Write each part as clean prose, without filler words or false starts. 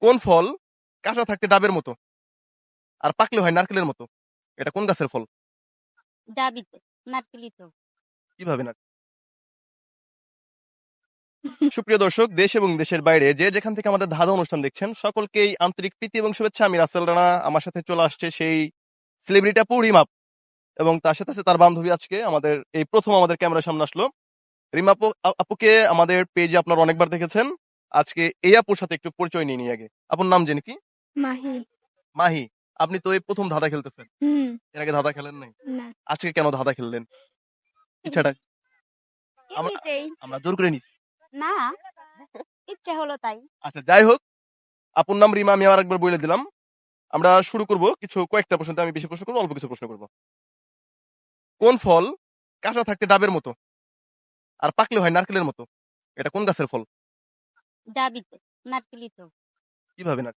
কোন ফল কাঁচা থাকতে ডাবের মতো আর পাকলে হয় নারকেলের মতো? এটা কোন গাছের ফল? ডাবিতে নারকেলি তো। কিভাবে না? সুপ্রিয় দর্শক, দেশ এবং দেশের বাইরে যে যেখান থেকে আমাদের ধাঁধা অনুষ্ঠান দেখছেন সকলকেই আন্তরিক প্রীতি এবং শুভেচ্ছা। আমি রাসেল রানা। আমার সাথে চলে আসছে সেই সেলিব্রিটি আপু রিমা, এবং তার সাথে আছে তার বান্ধবী। আজকে আমাদের এই প্রথম আমাদের ক্যামেরার সামনে আসলো রিমা আপু। আপুকে আমাদের পেজে আপনারা অনেকবার দেখেছেন। আজকে এই আপুর সাথে একটু পরিচয় নিয়ে নিই আগে। আপুর নাম জেনে কি? মাহি। মাহি। আপনি তো এই প্রথম ধাঁধা খেলতেছেন, হুম। এর আগে ধাঁধা খেলেন নাই? না। আজকে কেন ধাঁধা খেললেন? ইচ্ছাটা আমরা এমনিতেই আমরা জোর করে নিছি? না, ইচ্ছা হলো তাই। আচ্ছা, যাই হোক, আপুর নাম রিমা, আমি আরেকবার বলে দিলাম। আমরা শুরু করব কয়েকটা প্রশ্ন, আমি বেশি প্রশ্ন করবো, অল্প কিছু প্রশ্ন করব। কোন ফল কাঁচা থাকতে ডাবের মতো আর পাকলে হয় নারকেলের মতো? এটা কোন গাছের ফল? ডাবিতে নারকেলি তো। কিভাবে না?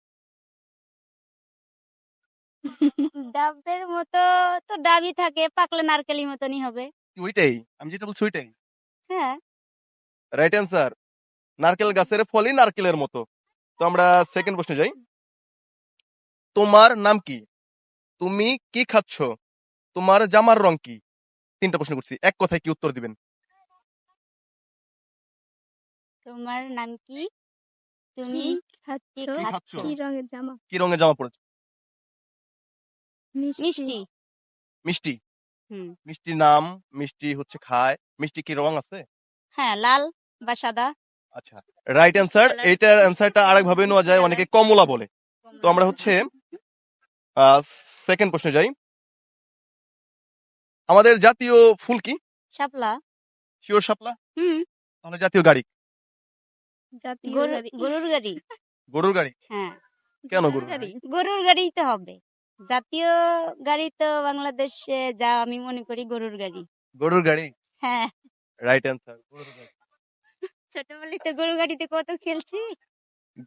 ডাবের মতো তো ডাবই থাকে, পাকলে নারকেলি মতনই হবে। ওইটাই আমি যেটা বলছি, ওইটাই হ্যাঁ। Right answer. নারকেল গাছের ফলই নারকেলের মতো। তো আমরা সেকেন্ড প্রশ্নে যাই। তোমার নাম কি? তুমি কি খাচ্ছ? তোমার জামার রং কি? তিনটা প্রশ্ন করছি, এক কথায় কি উত্তর দিবেন? তোমার নাম কি? তুমি কি খাচ্ছ? কি খাচ্ছ? কি রঙের জামা? কি রঙের জামা পড়েছ? মিষ্টি। মিষ্টি। হুম। মিষ্টি নাম, মিষ্টি হচ্ছে খায়। মিষ্টি কি রং আছে? হ্যাঁ, লাল বা সাদা। আচ্ছা, রাইট মিষ্টি অ্যান্সার। কালার। এইটার অ্যান্সারটা আরেক ভাবে নেওয়া যায়, অনেকে কমলা বলে। তো আমরা হচ্ছে সেকেন্ড প্রশ্নে যাই। আমাদের জাতীয় ফুল কি? শাপলা। শিওর শাপলা? হুম। তাহলে জাতীয় গাড়ি? জাতীয় গাড়ি। গরুর গাড়ি। গরুর গাড়ি? হ্যাঁ, কেন গরুর গরুর গাড়ি? গাড়ি? গরুর গাড়িই তো হবে। জাতীয় গাড়ি তো বাংলাদেশে যা আমি মনে করি গরুর গাড়ি। গরুর গাড়ি, হ্যাঁ, রাইট অ্যান্সার, গরুর গাড়ি। ছোটবেলায় তো গরুর গাড়িতে কত খেলছি।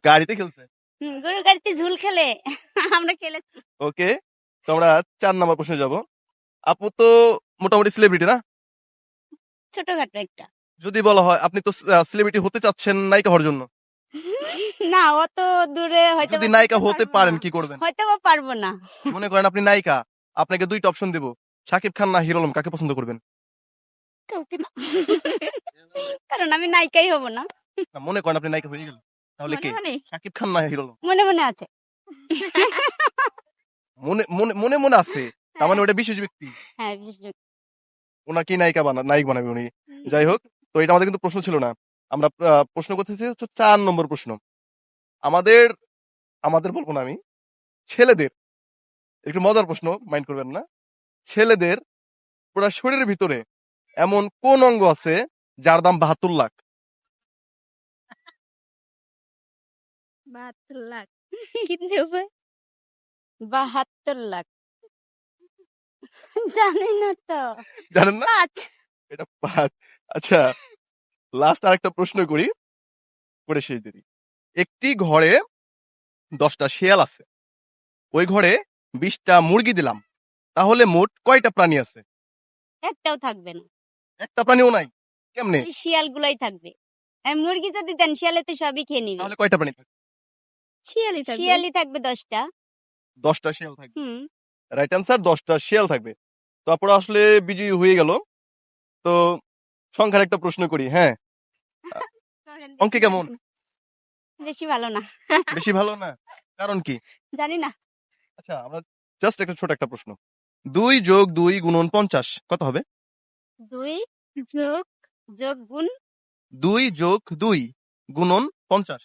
গাড়িতে খেলছে? গরুর গাড়িতে ঝুল খেলে আমরা খেলেছি। ওকে, তো আমরা 4 নম্বর প্রশ্নে যাব। আপু তো মোটামুটি সেলিব্রিটি না? ছোটখাটো একটা। যদি বলা হয় আপনি তো সেলিব্রিটি হতে চাচ্ছেন নায়িকা হওয়ার জন্য, না, অত দূরে হয়তো যদি বা নায়িকা যেতে হতে পারবো পারেন না। কি করবেন? হয়তো বা পারবো না। মনে করেন আপনি নায়িকা, আপনাকে 2টা অপশন দেব, শাকিব খান না হিরো আলম, কাকে পছন্দ করবেন? কাউকে না। কারণ আমি নায়িকাই হব না। না, মনে করেন আপনি নায়িকা হয়ে গেলেন, তাহলে মনে কে? মনে? শাকিব খান না হিরো আলম? মনে মনে আছে। মনে মনে মনে মনে আছে, তার মানে ওটা বিশেষ ব্যক্তি, হ্যাঁ, বিশেষ করে। ওনাকে নায়ক বানাবে উনি। যাই হোক, তো এটা আমাদের কিন্তু প্রশ্ন ছিল না। আমরা প্রশ্ন করতেছি হচ্ছে 4 নম্বর প্রশ্ন। আমাদের আমাদের বলবো না আমি, ছেলেদের একটু মজার প্রশ্ন, মাইন্ড করবেন না। ছেলেদের পুরো শরীরের ভিতরে এমন কোন অঙ্গ আছে যার দাম 72 লাখ? 72 লাখ। কিতনে हुए? 72 লাখ। জানি না তো। জানেন না? 5। এটা 5। আচ্ছা, লাস্ট আরেকটা প্রশ্ন করি, করে শেষ দিই। একটি ঘরে 10টা শিয়াল আছে, ওই ঘরে 20টা মুরগি দিলাম, তাহলে মোট কয়টা প্রাণী আছে? একটাও থাকবে না। একটা প্রাণীও নাই? কেমনে? ওই শিয়ালগুলাই থাকবে। আর মুরগি যদি দেন শিয়ালে তো সবই খেয়ে নিবে। তাহলে কয়টা প্রাণী থাকবে? শিয়ালি থাকবে। শিয়ালই থাকবে 10টা। 10টা শিয়াল থাকবে। হুম। রাইট অ্যান্সার, 10টা শিয়াল থাকবে। তো আপনারা আসলে বিজয়ী হয়ে গেল। তো সংখ্যার একটা প্রশ্ন করি, হ্যাঁ? অঙ্কে কেমন? বেশি ভালো না। বেশি ভালো না? কারণ কি? জানি না। আচ্ছা, আমরা জাস্ট একটা ছোট একটা প্রশ্ন। 2 যোগ 2 গুণন 50 কত হবে? 2 যোগ যোগ গুণ 2 যোগ 2 গুণন 50।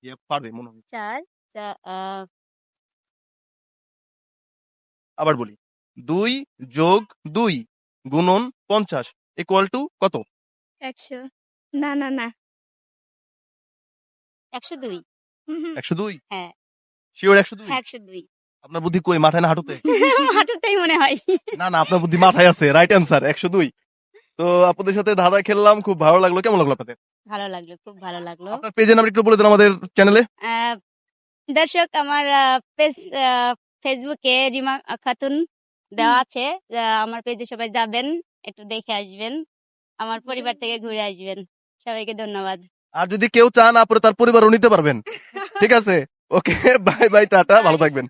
ইয়ে পারবে মনে হয়। 4। আবার বলি, 2 যোগ 2 গুণন 50 ইকুয়াল টু কত? 100। না না না। 102। 102? হ্যাঁ। শিওর 102? হ্যাঁ, 102। আপনার বুদ্ধি কই, মাথায় না হাঁটুতে? হাঁটুতেই মনে হয়। না না, আপনার বুদ্ধি মাথায় আছে। Right answer 102। তো আপনাদের সাথে ধাঁধা খেললাম, খুব ভালো লাগলো। কেমন লাগলো আপনাদের? ভালো লাগলো, খুব ভালো লাগলো। আপনার পেজের নাম একটু বলে দেন আমাদের চ্যানেলে। দর্শক, আমার পেজ ফেসবুকে রিমা খাতুন দেওয়া আছে। আমার পেজে সবাই যাবেন, একটু দেখে আসবেন, আমার পরিবার থেকে ঘুরে আসবেন। সবাইকে ধন্যবাদ। আর যদি কেউ চান আপুরে তার পরিবারও নিতে পারবেন। ঠিক আছে? ওকে, বাই বাই, টাটা, ভালো থাকবেন।